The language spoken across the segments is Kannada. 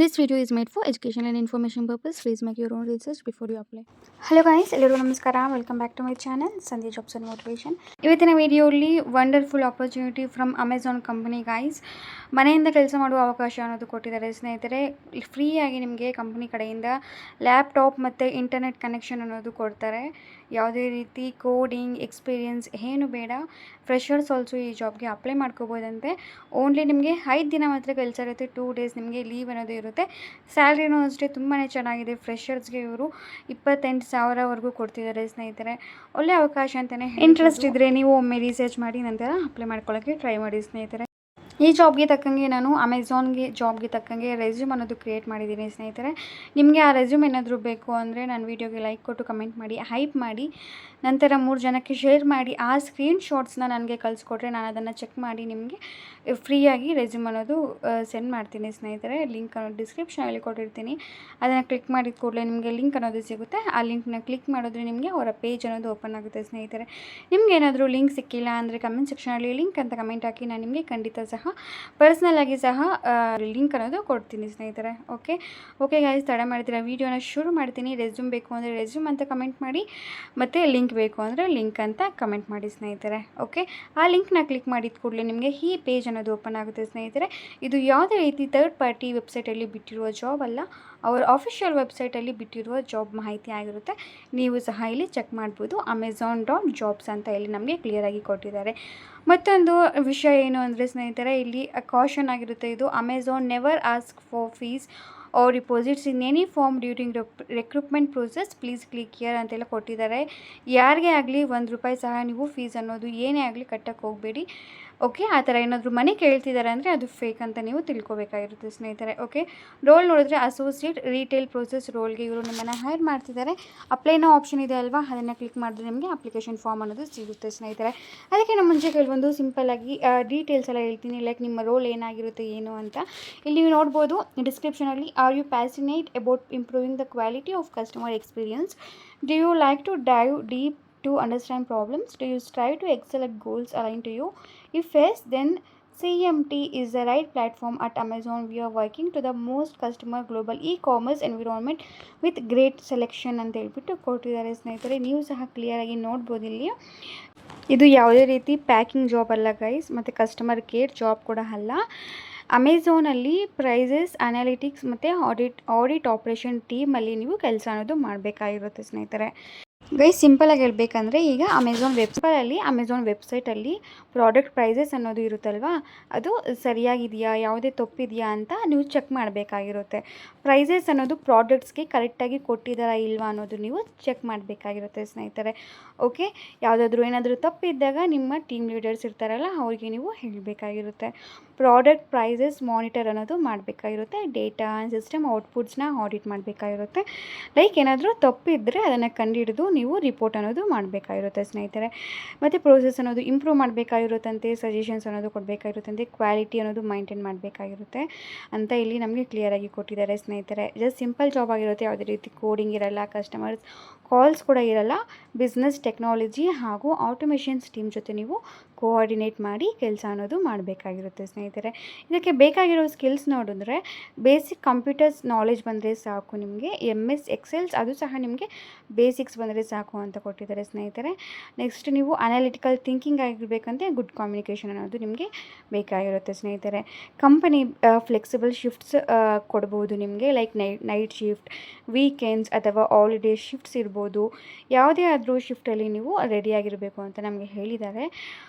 This video is made for educational and information purpose. Please make your own research before you apply. Hello guys, ಎಲ್ಲರಿಗೂ ನಮಸ್ಕಾರ. Welcome back to my channel Sandhya jobs and motivation. ಇವತ್ತಿನ ವಿಡಿಯೋಲಿ wonderful opportunity from Amazon company guys. ಮನೆಯಿಂದ ಕೆಲಸ ಮಾಡುವ ಅವಕಾಶ ಅನ್ನೋದು ಕೊಟ್ಟಿದ್ದಾರೆ ಸ್ನೇಹಿತರೆ. ಫ್ರೀಯಾಗಿ ನಿಮಗೆ ಕಂಪನಿ ಕಡೆಯಿಂದ ಲ್ಯಾಪ್ಟಾಪ್ ಮತ್ತು ಇಂಟರ್ನೆಟ್ ಕನೆಕ್ಷನ್ ಅನ್ನೋದು ಕೊಡ್ತಾರೆ. ಯಾವುದೇ ರೀತಿ ಕೋಡಿಂಗ್ ಎಕ್ಸ್ಪೀರಿಯನ್ಸ್ ಏನು ಬೇಡ. ಫ್ರೆಷರ್ಸ್ ಆಲ್ಸೋ ಈ ಜಾಬ್ಗೆ ಅಪ್ಲೈ ಮಾಡ್ಕೋಬೋದಂತೆ. ಓನ್ಲಿ ನಿಮಗೆ 5 ದಿನ ಮಾತ್ರ ಕೆಲಸ ಇರುತ್ತೆ. 2 ಡೇಸ್ ನಿಮಗೆ ಲೀವ್ ಅನ್ನೋದು ಇರುತ್ತೆ. ಸ್ಯಾಲ್ರಿನೂ ಅಷ್ಟೇ ತುಂಬಾ ಚೆನ್ನಾಗಿದೆ. ಫ್ರೆಷರ್ಸ್ಗೆ ಇವರು 28,000ವರೆಗೂ ಕೊಡ್ತಿದ್ದಾರೆ ಸ್ನೇಹಿತರೆ. ಒಳ್ಳೆ ಅವಕಾಶ ಅಂತಲೇ ಇಂಟ್ರೆಸ್ಟ್ ಇದ್ದರೆ ನೀವು ಒಮ್ಮೆ ರಿಸರ್ಚ್ ಮಾಡಿ ನಂತರ ಅಪ್ಲೈ ಮಾಡ್ಕೊಳ್ಳೋಕ್ಕೆ ಟ್ರೈ ಮಾಡಿ ಸ್ನೇಹಿತರೆ. ಈ ಜಾಬ್ಗೆ ತಕ್ಕಂಗೆ ನಾನು ಅಮೆಝಾನ್ಗೆ ಜಾಬ್ಗೆ ತಕ್ಕಂಗೆ ರೆಸ್ಯೂಮ್ ಅನ್ನೋದು ಕ್ರಿಯೇಟ್ ಮಾಡಿದ್ದೀನಿ ಸ್ನೇಹಿತರೆ. ನಿಮಗೆ ಆ ರೆಸ್ಯೂಮ್ ಏನಾದರೂ ಬೇಕು ಅಂದರೆ ನನ್ನ ವೀಡಿಯೋಗೆ ಲೈಕ್ ಕೊಟ್ಟು ಕಮೆಂಟ್ ಮಾಡಿ, ಹೈಪ್ ಮಾಡಿ, ನಂತರ 3 ಜನಕ್ಕೆ ಶೇರ್ ಮಾಡಿ. ಆ ಸ್ಕ್ರೀನ್ಶಾಟ್ಸ್ನ ನನಗೆ ಕಳಿಸ್ಕೊಟ್ರೆ ನಾನು ಅದನ್ನು ಚೆಕ್ ಮಾಡಿ ನಿಮಗೆ ಫ್ರೀಯಾಗಿ ರೆಸ್ಯೂಮ್ ಅನ್ನೋದು ಸೆಂಡ್ ಮಾಡ್ತೀನಿ ಸ್ನೇಹಿತರೆ. ಲಿಂಕ್ ಅನ್ನೋದು ಡಿಸ್ಕ್ರಿಪ್ಷನಲ್ಲಿ ಕೊಟ್ಟಿರ್ತೀನಿ. ಅದನ್ನು ಕ್ಲಿಕ್ ಮಾಡಿದ ಕೂಡಲೇ ನಿಮಗೆ ಲಿಂಕ್ ಅನ್ನೋದು ಸಿಗುತ್ತೆ. ಆ ಲಿಂಕ್ನ ಕ್ಲಿಕ್ ಮಾಡಿದ್ರೆ ನಿಮಗೆ ಅವರ ಪೇಜ್ ಅನ್ನೋದು ಓಪನ್ ಆಗುತ್ತೆ ಸ್ನೇಹಿತರೆ. ನಿಮ್ಗೆ ಏನಾದರೂ ಲಿಂಕ್ ಸಿಕ್ಕಿಲ್ಲ ಅಂದರೆ ಕಮೆಂಟ್ ಸೆಕ್ಷನಲ್ಲಿ ಲಿಂಕ್ ಅಂತ ಕಮೆಂಟ್ ಹಾಕಿ, ನಾನು ನಿಮಗೆ ಖಂಡಿತ ಸಹ ಪರ್ಸ್ನಲ್ ಆಗಿ ಸಹ ಲಿಂಕ್ ಅನ್ನೋದು ಕೊಡ್ತೀನಿ ಸ್ನೇಹಿತರೆ. ಓಕೆ ಗೈಸ್, ತಡ ಮಾಡಿದ್ರೆ ವೀಡಿಯೋನ ಶುರು ಮಾಡ್ತೀನಿ. ರೆಸ್ಯೂಮ್ ಬೇಕು ಅಂದರೆ ರೆಸ್ಯೂಮ್ ಅಂತ ಕಮೆಂಟ್ ಮಾಡಿ, ಮತ್ತು ಲಿಂಕ್ ಬೇಕು ಅಂದರೆ ಲಿಂಕ್ ಅಂತ ಕಮೆಂಟ್ ಮಾಡಿ ಸ್ನೇಹಿತರೆ. ಓಕೆ, ಆ ಲಿಂಕ್ನ ಕ್ಲಿಕ್ ಮಾಡಿದ ಕೂಡಲೇ ನಿಮಗೆ ಈ ಪೇಜ್ ಅನ್ನೋದು ಓಪನ್ ಆಗುತ್ತೆ ಸ್ನೇಹಿತರೆ. ಇದು ಯಾವುದೇ ರೀತಿ ಥರ್ಡ್ ಪಾರ್ಟಿ ವೆಬ್ಸೈಟಲ್ಲಿ ಬಿಟ್ಟಿರುವ ಜಾಬ್ ಅಲ್ಲ, ಅವರ ಆಫಿಷಿಯಲ್ ವೆಬ್ಸೈಟಲ್ಲಿ ಬಿಟ್ಟಿರುವ ಜಾಬ್ ಮಾಹಿತಿ ಆಗಿರುತ್ತೆ. ನೀವು ಸಹ ಇಲ್ಲಿ ಚೆಕ್ ಮಾಡ್ಬೋದು. amazon.jobs ಅಂತ ಇಲ್ಲಿ ನಮಗೆ ಕ್ಲಿಯರಾಗಿ ಕೊಟ್ಟಿದ್ದಾರೆ. ಮತ್ತೊಂದು ವಿಷಯ ಏನು ಅಂದರೆ ಸ್ನೇಹಿತರೆ, ಇಲ್ಲಿ ಕಾಷನ್ ಆಗಿರುತ್ತೆ. ಇದು Amazon never ask for fees or deposits in any form during recruitment process, please click here ಅಂತೆಲ್ಲ ಕೊಟ್ಟಿದ್ದಾರೆ. ಯಾರಿಗೆ ಆಗಲಿ ₹1 ಸಹ ನೀವು ಫೀಸ್ ಅನ್ನೋದು ಏನೇ ಆಗಲಿ ಕಟ್ಟಕ್ಕೆ ಹೋಗಬೇಡಿ. ಓಕೆ, ಆ ಥರ ಏನಾದರೂ ಮನೆ ಕೇಳ್ತಿದ್ದಾರೆ ಅಂದರೆ ಅದು ಫೇಕ್ ಅಂತ ನೀವು ತಿಳ್ಕೊಬೇಕಾಗಿರುತ್ತೆ ಸ್ನೇಹಿತರೆ. ಓಕೆ, ರೋಲ್ ನೋಡಿದ್ರೆ ಅಸೋಸಿಯೇಟ್ ರೀಟೇಲ್ ಪ್ರೋಸೆಸ್ ರೋಲ್ಗೆ ಇವರು ನಿಮ್ಮನ್ನು ಹೈರ್ ಮಾಡ್ತಿದ್ದಾರೆ. ಅಪ್ಲೈನೋ ಆಪ್ಷನ್ ಇದೆ ಅಲ್ವಾ, ಅದನ್ನು ಕ್ಲಿಕ್ ಮಾಡಿದ್ರೆ ನಿಮಗೆ ಅಪ್ಲಿಕೇಶನ್ ಫಾರ್ಮ್ ಅನ್ನೋದು ಸಿಗುತ್ತೆ ಸ್ನೇಹಿತರೆ. ಅದಕ್ಕೆ ನಾನು ಮುಂಚೆ ಕೆಲವೊಂದು ಸಿಂಪಲ್ಲಾಗಿ ಡೀಟೇಲ್ಸ್ ಎಲ್ಲ ಹೇಳ್ತೀನಿ, ಲೈಕ್ ನಿಮ್ಮ ರೋಲ್ ಏನಾಗಿರುತ್ತೆ ಏನು ಅಂತ. ಇಲ್ಲಿ ನೀವು ನೋಡ್ಬೋದು ಡಿಸ್ಕ್ರಿಪ್ಷನಲ್ಲಿ, are you passionate about improving the quality of customer experience, do you like to dive deep to understand problems, do you strive to excel at goals aligned to you? If yes, then CMT is the right platform. At Amazon we are working to the most customer global e-commerce environment with great selection ಅಂತ ಹೇಳ್ಬಿಟ್ಟು ಕೊಟ್ಟಿದ್ದಾರೆ ಸ್ನೇಹಿತರೆ. ನೀವು ಸಹ ಕ್ಲಿಯರಾಗಿ ನೋಡ್ಬೋದು ಇಲ್ಲಿ. ಇದು ಯಾವುದೇ ರೀತಿ ಪ್ಯಾಕಿಂಗ್ ಜಾಬ್ ಅಲ್ಲ ಗೈಸ್, ಮತ್ತು ಕಸ್ಟಮರ್ ಕೇರ್ ಜಾಬ್ ಕೂಡ ಅಲ್ಲ. ಅಮೆಝಾನಲ್ಲಿ ಪ್ರೈಸಸ್ ಅನಾಲಿಟಿಕ್ಸ್ ಮತ್ತು ಆಡಿಟ್ ಆಪ್ರೇಷನ್ ಟೀಮಲ್ಲಿ ನೀವು ಕೆಲಸ ಅನ್ನೋದು ಮಾಡಬೇಕಾಗಿರುತ್ತೆ ಸ್ನೇಹಿತರೆ. ಗೈಸ್, ಸಿಂಪಲಾಗಿ ಹೇಳಬೇಕಂದ್ರೆ, ಈಗ ಅಮೆಝಾನ್ ವೆಬ್ಸೈಟಲ್ಲಿ ಪ್ರಾಡಕ್ಟ್ ಪ್ರೈಸಸ್ ಅನ್ನೋದು ಇರುತ್ತಲ್ವಾ, ಅದು ಸರಿಯಾಗಿದೆಯಾ, ಯಾವುದೇ ತಪ್ಪಿದೆಯಾ ಅಂತ ನೀವು ಚೆಕ್ ಮಾಡಬೇಕಾಗಿರುತ್ತೆ. ಪ್ರೈಸಸ್ ಅನ್ನೋದು ಪ್ರಾಡಕ್ಟ್ಸ್ಗೆ ಕರೆಕ್ಟಾಗಿ ಕೊಟ್ಟಿದ್ದಾರಾ ಇಲ್ವಾ ಅನ್ನೋದು ನೀವು ಚೆಕ್ ಮಾಡಬೇಕಾಗಿರುತ್ತೆ ಸ್ನೇಹಿತರೆ. ಓಕೆ, ಯಾವುದಾದ್ರೂ ಏನಾದರೂ ತಪ್ಪಿದ್ದಾಗ ನಿಮ್ಮ ಟೀಮ್ ಲೀಡರ್ಸ್ ಇರ್ತಾರಲ್ಲ ಅವರಿಗೆ ನೀವು ಹೇಳಬೇಕಾಗಿರುತ್ತೆ. ಪ್ರಾಡಕ್ಟ್ ಪ್ರೈಸಸ್ ಮಾನಿಟರ್ ಅನ್ನೋದು ಮಾಡಬೇಕಾಗಿರುತ್ತೆ. ಡೇಟಾ ಸಿಸ್ಟಮ್ ಔಟ್ಪುಟ್ಸ್ನ ಆಡಿಟ್ ಮಾಡಬೇಕಾಗಿರುತ್ತೆ. ಲೈಕ್ ಏನಾದರೂ ತಪ್ಪಿದ್ದರೆ ಅದನ್ನು ಕಂಡುಹಿಡಿದು ನೀವು ರಿಪೋರ್ಟ್ ಅನ್ನೋದು ಮಾಡಬೇಕಾಗಿರುತ್ತೆ ಸ್ನೇಹಿತರೆ. ಮತ್ತು ಪ್ರೋಸೆಸ್ ಅನ್ನೋದು ಇಂಪ್ರೂವ್ ಮಾಡಬೇಕಾಗಿರುತ್ತಂತೆ, ಸಜೆಷನ್ಸ್ ಅನ್ನೋದು ಕೊಡಬೇಕಾಗಿರುತ್ತಂತೆ, ಕ್ವಾಲಿಟಿ ಅನ್ನೋದು ಮೈಂಟೈನ್ ಮಾಡಬೇಕಾಗಿರುತ್ತೆ ಅಂತ ಇಲ್ಲಿ ನಮಗೆ ಕ್ಲಿಯರಾಗಿ ಕೊಟ್ಟಿದ್ದಾರೆ ಸ್ನೇಹಿತರೆ. ಜಸ್ಟ್ ಸಿಂಪಲ್ ಜಾಬ್ ಆಗಿರುತ್ತೆ, ಯಾವುದೇ ರೀತಿ ಕೋಡಿಂಗ್ ಇರಲ್ಲ, ಕಸ್ಟಮರ್ಸ್ ಕಾಲ್ಸ್ ಕೂಡ ಇರಲ್ಲ. ಬಿಸ್ನೆಸ್ ಟೆಕ್ನಾಲಜಿ ಹಾಗೂ ಆಟೋಮೇಷನ್ಸ್ ಟೀಮ್ ಜೊತೆ ನೀವು ಕೋಆರ್ಡಿನೇಟ್ ಮಾಡಿ ಕೆಲಸ ಅನ್ನೋದು ಮಾಡಬೇಕಾಗಿರುತ್ತೆ ಸ್ನೇಹಿತರೆ. ಇದಕ್ಕೆ ಬೇಕಾಗಿರೋ ಸ್ಕಿಲ್ಸ್ ನೋಡಿದ್ರೆ ಬೇಸಿಕ್ ಕಂಪ್ಯೂಟರ್ಸ್ ನಾಲೆಜ್ ಬಂದರೆ ಸಾಕು. ನಿಮಗೆ MS ಎಕ್ಸೆಲ್ಸ್ ಅದು ಸಹ ನಿಮಗೆ ಬೇಸಿಕ್ಸ್ ಬಂದರೆ ಸಾಕು ಅಂತ ಕೊಟ್ಟಿದ್ದಾರೆ ಸ್ನೇಹಿತರೆ. ನೆಕ್ಸ್ಟ್ ನೀವು ಅನಾಲಿಟಿಕಲ್ ಥಿಂಕಿಂಗ್ ಆಗಿರಬೇಕಂತೆ ಗುಡ್ ಕಮ್ಯುನಿಕೇಷನ್ ಅನ್ನೋದು ನಿಮಗೆ ಬೇಕಾಗಿರುತ್ತೆ ಸ್ನೇಹಿತರೆ. ಕಂಪನಿ ಫ್ಲೆಕ್ಸಿಬಲ್ ಶಿಫ್ಟ್ಸ್ ಕೊಡ್ಬೋದು ನಿಮಗೆ, ಲೈಕ್ ನೈಟ್ ಶಿಫ್ಟ್, ವೀಕೆಂಡ್ಸ್ ಅಥವಾ ಹಾಲಿಡೇ ಶಿಫ್ಟ್ಸ್ ಇರ್ಬೋದು. ಯಾವುದೇ ಆದರೂ ಶಿಫ್ಟಲ್ಲಿ ನೀವು ರೆಡಿಯಾಗಿರಬೇಕು ಅಂತ ನಮಗೆ ಹೇಳಿದ್ದಾರೆ.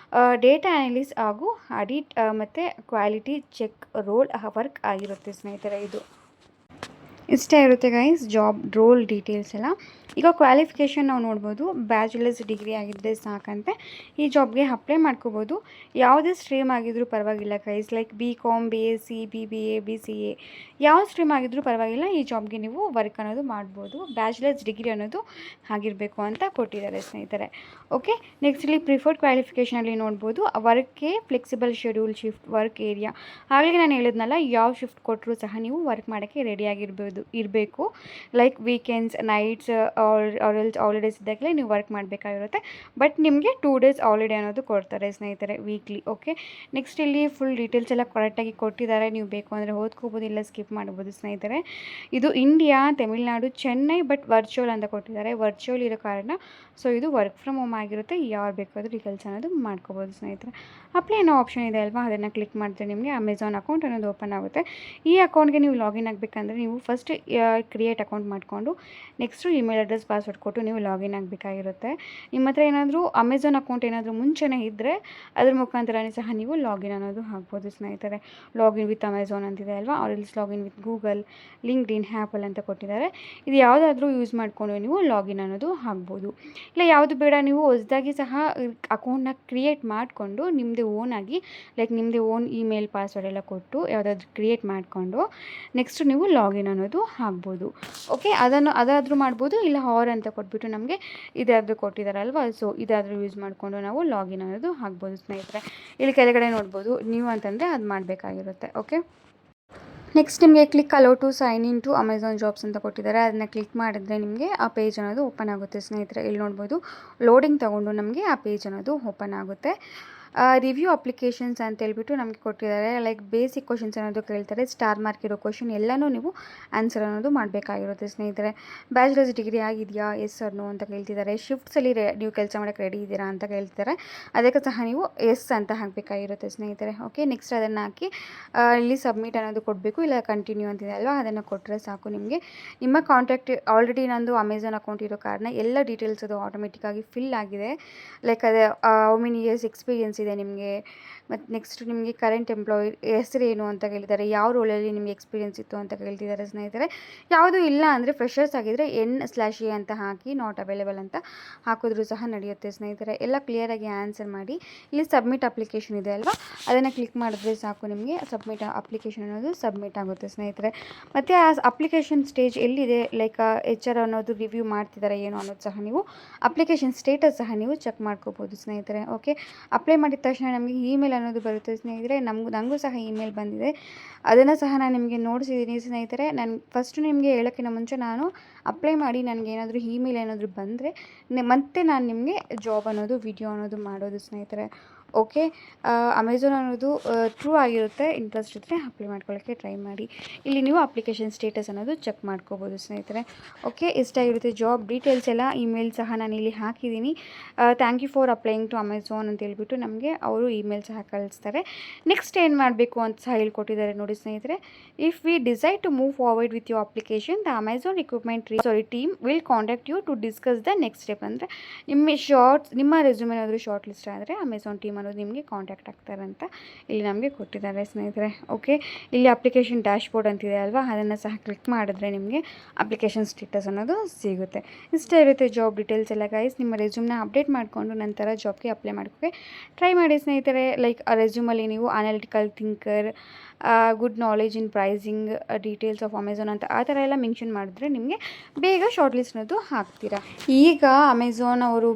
ಡೇಟಾ ಅನಾಲಿಸ್ ಹಾಗೂ ಆಡಿಟ್ ಮತ್ತು ಕ್ವಾಲಿಟಿ ಚೆಕ್ ರೋಲ್ ವರ್ಕ್ ಆಗಿರುತ್ತೆ ಸ್ನೇಹಿತರೆ. ಇದು ಇಷ್ಟೇ ಇರುತ್ತೆ ಗೈಸ್ ಜಾಬ್ ರೋಲ್ ಡೀಟೇಲ್ಸ್ ಎಲ್ಲ. ಈಗ ಕ್ವಾಲಿಫಿಕೇಷನ್ ನಾವು ನೋಡ್ಬೋದು, ಬ್ಯಾಚುಲರ್ಸ್ ಡಿಗ್ರಿ ಆಗಿದ್ದರೆ ಸಾಕಂತೆ ಈ ಜಾಬ್ಗೆ ಅಪ್ಲೈ ಮಾಡ್ಕೋಬೋದು. ಯಾವುದೇ ಸ್ಟ್ರೀಮ್ ಆಗಿದ್ರೂ ಪರವಾಗಿಲ್ಲ guys, like BCom, BSc, BBA, BCA ಯಾವ ಸ್ಟ್ರೀಮ್ ಆಗಿದ್ರೂ ಪರವಾಗಿಲ್ಲ, ಈ ಜಾಬ್ಗೆ ನೀವು ವರ್ಕ್ ಅನ್ನೋದು ಮಾಡ್ಬೋದು. ಬ್ಯಾಚುಲರ್ಸ್ ಡಿಗ್ರಿ ಅನ್ನೋದು ಆಗಿರಬೇಕು ಅಂತ ಕೊಟ್ಟಿದ್ದಾರೆ ಸ್ನೇಹಿತರೆ. ಓಕೆ, ನೆಕ್ಸ್ಟ್ ಇಲ್ಲಿ ಪ್ರಿಫರ್ಡ್ ಕ್ವಾಲಿಫಿಕೇಷನಲ್ಲಿ ನೋಡ್ಬೋದು, ವರ್ಕ್ಗೆ flexible schedule, shift work area. ಹಾಗೆ ನಾನು ಹೇಳಿದ್ನಲ್ಲ, ಯಾವ ಶಿಫ್ಟ್ ಕೊಟ್ಟರೂ ಸಹ ನೀವು ವರ್ಕ್ ಮಾಡೋಕ್ಕೆ ರೆಡಿಯಾಗಿರ್ಬೋದು ಇರಬೇಕು. Like weekends, nights, else holidays ಇದ್ದಾಗಲೇ ನೀವು ವರ್ಕ್ ಮಾಡಬೇಕಾಗಿರುತ್ತೆ. ಬಟ್ ನಿಮಗೆ 2 ಡೇಸ್ ಹಾಲಿಡೇ ಅನ್ನೋದು ಕೊಡ್ತಾರೆ ಸ್ನೇಹಿತರೆ, ವೀಕ್ಲಿ. ಓಕೆ, ನೆಕ್ಸ್ಟ್ ಇಲ್ಲಿ ಫುಲ್ ಡೀಟೇಲ್ಸ್ ಎಲ್ಲ ಕರೆಕ್ಟಾಗಿ ಕೊಟ್ಟಿದ್ದಾರೆ. ನೀವು ಬೇಕು ಅಂದರೆ ಓದ್ಕೋಬೋದು, ಇಲ್ಲ ಸ್ಕಿಪ್ ಮಾಡ್ಬೋದು ಸ್ನೇಹಿತರೆ. ಇದು India, Tamil Nadu, Chennai, but virtual ಅಂತ ಕೊಟ್ಟಿದ್ದಾರೆ. ವರ್ಚುವಲ್ ಇರೋ ಕಾರಣ ಸೊ ಇದು ವರ್ಕ್ ಫ್ರಮ್ ಹೋಮ್ ಆಗಿರುತ್ತೆ. ಯಾರು ಬೇಕಾದರೂ ಈ ಕೆಲಸ ಅನ್ನೋದು ಮಾಡ್ಕೋಬೋದು ಸ್ನೇಹಿತರೆ. ಅಪ್ಲೈ ಅನ್ನೋ ಆಪ್ಷನ್ ಇದೆ ಅಲ್ವಾ, ಅದನ್ನು ಕ್ಲಿಕ್ ಮಾಡಿದ್ರೆ ನಿಮಗೆ ಅಮೆಝಾನ್ ಅಕೌಂಟ್ ಅನ್ನೋದು ಓಪನ್ ಆಗುತ್ತೆ. ಈ ಅಕೌಂಟ್ಗೆ ನೀವು ಲಾಗಿನ್ ಆಗಬೇಕಂದ್ರೆ ನೀವು ಫಸ್ಟ್ ಕ್ರಿಯೇಟ್ ಅಕೌಂಟ್ ಮಾಡಿಕೊಂಡು ನೆಕ್ಸ್ಟು ಇಮೇಲ್ ಅಡ್ರೆಸ್ ಪಾಸ್ವರ್ಡ್ ಕೊಟ್ಟು ನೀವು ಲಾಗಿನ್ ಆಗಬೇಕಾಗಿರುತ್ತೆ. ನಿಮ್ಮ ಹತ್ರ ಏನಾದರೂ ಅಮೆಝಾನ್ ಅಕೌಂಟ್ ಏನಾದರೂ ಮುಂಚೆನೇ ಇದ್ದರೆ ಅದ್ರ ಮುಖಾಂತರನೇ ಸಹ ನೀವು ಲಾಗಿನ್ ಅನ್ನೋದು ಆಗ್ಬೋದು ಸ್ನೇಹಿತರೆ. ಲಾಗಿನ್ ವಿತ್ ಅಮೆಝಾನ್ ಅಂತಿದೆ ಅಲ್ವಾ, or else login with Google, LinkedIn, Apple ಅಂತ ಕೊಟ್ಟಿದ್ದಾರೆ. ಇದು ಯಾವುದಾದ್ರೂ ಯೂಸ್ ಮಾಡಿಕೊಂಡು ನೀವು ಲಾಗಿನ್ ಅನ್ನೋದು ಆಗ್ಬೋದು. ಇಲ್ಲ ಯಾವುದು ಬೇಡ, ನೀವು ಹೊಸದಾಗಿ ಸಹ ಅಕೌಂಟ್ನ ಕ್ರಿಯೇಟ್ ಮಾಡಿಕೊಂಡು ನಿಮ್ಮದೇ ಓನಾಗಿ ನಿಮ್ಮದೇ ಓನ್ ಇಮೇಲ್ ಪಾಸ್ವರ್ಡ್ ಎಲ್ಲ ಕೊಟ್ಟು ಯಾವುದಾದ್ರೂ ಕ್ರಿಯೇಟ್ ಮಾಡಿಕೊಂಡು ನೆಕ್ಸ್ಟ್ ನೀವು ಲಾಗಿನ್ ಅನ್ನೋದು ಆಗ್ಬೋದು. ಓಕೆ, ಅದಾದರೂ ಮಾಡ್ಬೋದು. ಇಲ್ಲ ಅಂತ ಕೊಟ್ಬಿಟ್ಟು ನಮಗೆ ಇದಾದರೂ ಕೊಟ್ಟಿದ್ದಾರಲ್ವ, ಸೊ ಇದಾದರೂ ಯೂಸ್ ಮಾಡಿಕೊಂಡು ನಾವು ಲಾಗಿನ್ ಅನ್ನೋದು ಆಗ್ಬೋದು ಸ್ನೇಹಿತರೆ. ಇಲ್ಲಿ ಕೆಳಗಡೆ ನೋಡ್ಬೋದು, ನೀವು ಅಂತಂದರೆ ಅದು ಮಾಡಬೇಕಾಗಿರುತ್ತೆ. ಓಕೆ, ನೆಕ್ಸ್ಟ್ ನಿಮಗೆ click allow to sign in to Amazon jobs ಅಂತ ಕೊಟ್ಟಿದ್ದಾರೆ. ಅದನ್ನ ಕ್ಲಿಕ್ ಮಾಡಿದ್ರೆ ನಿಮಗೆ ಆ ಪೇಜ್ ಅನ್ನೋದು ಓಪನ್ ಆಗುತ್ತೆ ಸ್ನೇಹಿತರೆ. ಇಲ್ಲಿ ನೋಡ್ಬೋದು ಲೋಡಿಂಗ್ ತೊಗೊಂಡು ನಮಗೆ ಆ ಪೇಜ್ ಅನ್ನೋದು ಓಪನ್ ಆಗುತ್ತೆ. ರಿವ್ಯೂ ಅಪ್ಲಿಕೇಶನ್ಸ್ ಅಂತ ಹೇಳ್ಬಿಟ್ಟು ನಮಗೆ ಕೊಟ್ಟಿದ್ದಾರೆ. ಬೇಸಿಕ್ ಕ್ವಶನ್ಸ್ ಅನ್ನೋದು ಕೇಳ್ತಾರೆ. ಸ್ಟಾರ್ ಮಾರ್ಕ್ ಇರೋ ಕ್ವಶನ್ ಎಲ್ಲನೂ ನೀವು ಆನ್ಸರ್ ಅನ್ನೋದು ಮಾಡಬೇಕಾಗಿರುತ್ತೆ ಸ್ನೇಹಿತರೆ. ಬ್ಯಾಚುಲರ್ಸ್ ಡಿಗ್ರಿ ಆಗಿದೆಯಾ, ಎಸ್ ಆರ್ ನೋ ಅಂತ ಕೇಳ್ತಿದ್ದಾರೆ. ಶಿಫ್ಟ್ಸಲ್ಲಿ ನೀವು ಕೆಲಸ ಮಾಡೋಕ್ಕೆ ರೆಡಿ ಇದ್ದೀರಾ ಅಂತ ಕೇಳ್ತಿದ್ದಾರೆ. ಅದಕ್ಕೆ ಸಹ ನೀವು ಎಸ್ ಅಂತ ಹಾಕಬೇಕಾಗಿರುತ್ತೆ ಸ್ನೇಹಿತರೆ. ಓಕೆ, ನೆಕ್ಸ್ಟ್ ಅದನ್ನು ಹಾಕಿ ಇಲ್ಲಿ ಸಬ್ಮಿಟ್ ಅನ್ನೋದು ಕೊಡಬೇಕು. ಇಲ್ಲ ಕಂಟಿನ್ಯೂ ಅಂತಿದೆ ಅಲ್ವಾ, ಅದನ್ನು ಕೊಟ್ಟರೆ ಸಾಕು. ನಿಮಗೆ ನಿಮ್ಮ ಕಾಂಟ್ಯಾಕ್ಟ್ ಆಲ್ರೆಡಿ ನಂದು ಅಮೆಝಾನ್ ಅಕೌಂಟ್ ಇರೋ ಕಾರಣ ಎಲ್ಲ ಡೀಟೇಲ್ಸ್ ಅದು ಆಟೋಮೆಟಿಕ್ಕಾಗಿ ಫಿಲ್ ಆಗಿದೆ. ಅದೇ ಹೌ ಮೆನಿ ಇಯರ್ಸ್ ಎಕ್ಸ್ಪೀರಿಯನ್ಸ್ ಇದೆ ನಿಮಗೆ, ಮತ್ತು ನೆಕ್ಸ್ಟ್ ನಿಮಗೆ ಕರೆಂಟ್ ಎಂಪ್ಲಾಯಿ ಹೆಸರೇನು ಅಂತ ಕೇಳಿದ್ದಾರೆ. ಯಾವ ರೋಲಲ್ಲಿ ನಿಮಗೆ ಎಕ್ಸ್ಪೀರಿಯನ್ಸ್ ಇತ್ತು ಅಂತ ಕೇಳ್ತಿದ್ದಾರೆ ಸ್ನೇಹಿತರೆ. ಯಾವುದೂ ಇಲ್ಲ ಅಂದರೆ ಫ್ರೆಷರ್ಸ್ ಆಗಿದ್ದರೆ N/A ಅಂತ ಹಾಕಿ ನಾಟ್ ಅವೈಲೇಬಲ್ ಅಂತ ಹಾಕಿದ್ರೂ ಸಹ ನಡೆಯುತ್ತೆ ಸ್ನೇಹಿತರೆ. ಎಲ್ಲ ಕ್ಲಿಯರಾಗಿ ಆನ್ಸರ್ ಮಾಡಿ ಇಲ್ಲಿ ಸಬ್ಮಿಟ್ ಅಪ್ಲಿಕೇಶನ್ ಇದೆ ಅಲ್ವಾ, ಅದನ್ನು ಕ್ಲಿಕ್ ಮಾಡಿದ್ರೆ ಸಾಕು. ನಿಮಗೆ ಸಬ್ಮಿಟ್ ಅಪ್ಲಿಕೇಶನ್ ಅನ್ನೋದು ಸಬ್ಮಿಟ್ ಆಗುತ್ತೆ ಸ್ನೇಹಿತರೆ. ಮತ್ತು ಆ ಅಪ್ಲಿಕೇಶನ್ ಸ್ಟೇಜ್ ಎಲ್ಲಿದೆ, HR ಅನ್ನೋದು ರಿವ್ಯೂ ಮಾಡ್ತಿದ್ದಾರೆ ಏನೋ ಅನ್ನೋದು ಸಹ ನೀವು ಅಪ್ಲಿಕೇಶನ್ ಸ್ಟೇಟಸ್ ಸಹ ನೀವು ಚೆಕ್ ಮಾಡ್ಕೋಬೋದು ಸ್ನೇಹಿತರೆ. ಓಕೆ, ಅಪ್ಲೈ ಮಾಡಿದ ತಕ್ಷಣ ನಮಗೆ ಇಮೇಲ್ ಅನ್ನೋದು ಬರುತ್ತೆ ಸ್ನೇಹಿತರೆ. ನನಗೂ ಸಹ ಇಮೇಲ್ ಬಂದಿದೆ, ಅದನ್ನು ಸಹ ನಾನು ನಿಮಗೆ ನೋಡಿಸಿದ್ದೀನಿ ಸ್ನೇಹಿತರೆ. ನಾನು ಫಸ್ಟು ನಿಮಗೆ ಹೇಳೋಕ್ಕಿಂತ ಮುಂಚೆ ನಾನು ಅಪ್ಲೈ ಮಾಡಿ ನನಗೇನಾದರೂ ಇಮೇಲ್ ಏನಾದರೂ ಬಂದರೆ ಮತ್ತೆ ನಾನು ನಿಮಗೆ ಜಾಬ್ ಅನ್ನೋದು ವಿಡಿಯೋ ಅನ್ನೋದು ಮಾಡೋದು ಸ್ನೇಹಿತರೆ. ಓಕೆ, ಅಮೆಝಾನ್ ಅನ್ನೋದು ಟ್ರೂ ಆಗಿರುತ್ತೆ. ಇಂಟ್ರೆಸ್ಟ್ ಇದ್ದರೆ ಅಪ್ಲೈ ಮಾಡ್ಕೊಳ್ಳೋಕ್ಕೆ ಟ್ರೈ ಮಾಡಿ. ಇಲ್ಲಿ ನೀವು ಅಪ್ಲಿಕೇಶನ್ ಸ್ಟೇಟಸ್ ಅನ್ನೋದು ಚೆಕ್ ಮಾಡ್ಕೋಬೋದು ಸ್ನೇಹಿತರೆ. ಓಕೆ, ಇಷ್ಟಾಗಿರುತ್ತೆ ಜಾಬ್ ಡೀಟೇಲ್ಸ್ ಎಲ್ಲ. ಇಮೇಲ್ ಸಹ ನಾನು ಇಲ್ಲಿ ಹಾಕಿದ್ದೀನಿ. Thank you for applying to Amazon ಅಂತ ಹೇಳ್ಬಿಟ್ಟು ನಮಗೆ ಅವರು ಇಮೇಲ್ ಸಹ ಕಳಿಸ್ತಾರೆ. ನೆಕ್ಸ್ಟ್ ಏನು ಮಾಡಬೇಕು ಅಂತ ಸಹ ಹೇಳ್ಕೊಟ್ಟಿದ್ದಾರೆ ನೋಡಿ ಸ್ನೇಹಿತರೆ. If we decide to move forward with your application, the Amazon team will contact you to discuss the next step. ಅಂದರೆ ನಿಮ್ಮ ರೆಸ್ಯೂಮ್ ಏನಾದರೂ ಶಾರ್ಟ್ ಲಿಸ್ಟ್ ಆದರೆ ಅಮೆಝಾನ್ ಟೀಮ್ ಅನ್ನೋದು ನಿಮಗೆ ಕಾಂಟ್ಯಾಕ್ಟ್ ಆಗ್ತಾರೆ ಅಂತ ಇಲ್ಲಿ ನಮಗೆ ಕೊಟ್ಟಿದ್ದಾರೆ ಸ್ನೇಹಿತರೆ. ಓಕೆ, ಇಲ್ಲಿ ಅಪ್ಲಿಕೇಶನ್ ಡ್ಯಾಶ್ ಬೋರ್ಡ್ ಅಂತಿದೆ ಅಲ್ವಾ, ಅದನ್ನು ಸಹ ಕ್ಲಿಕ್ ಮಾಡಿದ್ರೆ ನಿಮಗೆ ಅಪ್ಲಿಕೇಶನ್ ಸ್ಟೇಟಸ್ ಅನ್ನೋದು ಸಿಗುತ್ತೆ. ಇಷ್ಟೇ ಇರುತ್ತೆ ಜಾಬ್ ಡೀಟೇಲ್ಸ್ ಎಲ್ಲ ಗೈಸ್. ನಿಮ್ಮ ರೆಸ್ಯೂಮ್ನ ಅಪ್ಡೇಟ್ ಮಾಡಿಕೊಂಡು ನಂತರ ಜಾಬ್ಗೆ ಅಪ್ಲೈ ಮಾಡೋಕ್ಕೆ ಟ್ರೈ ಮಾಡಿ ಸ್ನೇಹಿತರೆ. ರೆಸ್ಯೂಮಲ್ಲಿ ನೀವು analytical thinker, good knowledge in pricing, details of Amazon ಅಂತ ಆ ಥರ ಎಲ್ಲ ಮೆನ್ಷನ್ ಮಾಡಿದ್ರೆ ನಿಮಗೆ ಬೇಗ ಶಾರ್ಟ್ ಲಿಸ್ಟ್ ಅನ್ನೋದು ಹಾಕ್ತೀರಾ. ಈಗ ಅಮೆಝಾನ್ ಅವರು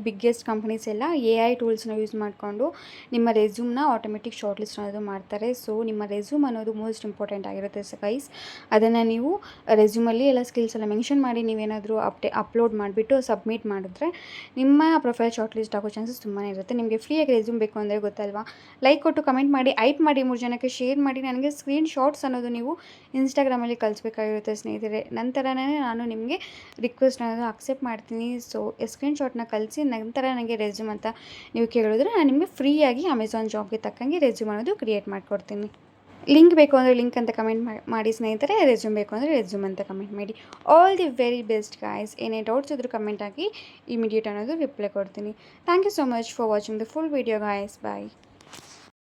ಬಿಗ್ಗೆಸ್ಟ್ ಕಂಪ್ನೀಸ್ ಎಲ್ಲ AI ಟೂಲ್ಸ್ನ ಯೂಸ್ ಮಾಡಿಕೊಂಡು ನಿಮ್ಮ ರೆಸ್ಯೂಮ್ನ ಆಟೋಮೆಟಿಕ್ ಶಾರ್ಟ್ ಲಿಸ್ಟ್ ಅನ್ನೋದು ಮಾಡ್ತಾರೆ. ಸೊ ನಿಮ್ಮ ರೆಸ್ಯೂಮ್ ಅನ್ನೋದು ಮೋಸ್ಟ್ ಇಂಪಾರ್ಟೆಂಟ್ ಆಗಿರುತ್ತೆ ಗೈಸ್. ಅದನ್ನು ನೀವು ರೆಸ್ಯೂಮಲ್ಲಿ ಎಲ್ಲ ಸ್ಕಿಲ್ಸ್ ಎಲ್ಲ ಮೆನ್ಷನ್ ಮಾಡಿ ನೀವೇನಾದರೂ ಅಪ್ಲೋಡ್ ಮಾಡಿಬಿಟ್ಟು ಸಬ್ಮಿಟ್ ಮಾಡಿದ್ರೆ ನಿಮ್ಮ ಪ್ರೊಫೈಲ್ ಶಾರ್ಟ್ ಲಿಸ್ಟ್ ಆಗೋ ಚಾನ್ಸಸ್ ತುಂಬಾ ಇರುತ್ತೆ. ನಿಮಗೆ ಫ್ರೀಯಾಗಿ ರೆಸ್ಯೂಮ್ ಬೇಕು ಅಂದರೆ ಗೊತ್ತಲ್ವಾ, ಲೈಕ್ ಕೊಟ್ಟು ಕಮೆಂಟ್ ಮಾಡಿ, ಐಪ್ ಮಾಡಿ, 3 ಜನಕ್ಕೆ ಶೇರ್ ಮಾಡಿ. ನನಗೆ ಸ್ಕ್ರೀನ್ ಶಾಟ್ಸ್ ಅನ್ನೋದು ನೀವು ಇನ್ಸ್ಟಾಗ್ರಾಮಲ್ಲಿ ಕಳಿಸ್ಬೇಕಾಗಿರುತ್ತೆ ಸ್ನೇಹಿತರೆ. ನಂತರನೇ ನಾನು ನಿಮಗೆ ರಿಕ್ವೆಸ್ಟ್ ಅನ್ನೋದು ಅಕ್ಸೆಪ್ಟ್ ಮಾಡ್ತೀನಿ. ಸೊ ಸ್ಕ್ರೀನ್ ಶಾಟ್ನ ಕಳಿಸಿ ನಂತರ ನನಗೆ ರೆಸ್ಯೂಮ್ ಅಂತ ನೀವು ಕೇಳಿದ್ರೆ ನಾನು ನಿಮಗೆ ಫ್ರೀಯಾಗಿ ಅಮೆಝಾನ್ ಜಾಬ್ಗೆ ತಕ್ಕಂಗೆ ರೆಸ್ಯೂಮ್ ಅನ್ನೋದು ಕ್ರಿಯೇಟ್ ಮಾಡಿಕೊಡ್ತೀನಿ. ಲಿಂಕ್ ಬೇಕು ಅಂದರೆ ಲಿಂಕ್ ಅಂತ ಕಮೆಂಟ್ ಮಾಡಿ ಸ್ನೇಹಿತರೆ. ರೆಸ್ಯೂಮ್ ಬೇಕು ಅಂದರೆ ರೆಸ್ಯೂಮ್ ಅಂತ ಕಮೆಂಟ್ ಮಾಡಿ. All the very best guys. ಏನೇ ಡೌಟ್ಸ್ ಇದ್ದರೂ ಕಮೆಂಟ್ ಆಗಿ ಇಮಿಡಿಯೇಟ್ ಅನ್ನೋದು ರಿಪ್ಲೈ ಕೊಡ್ತೀನಿ. Thank you so much for watching the full video guys. Bye.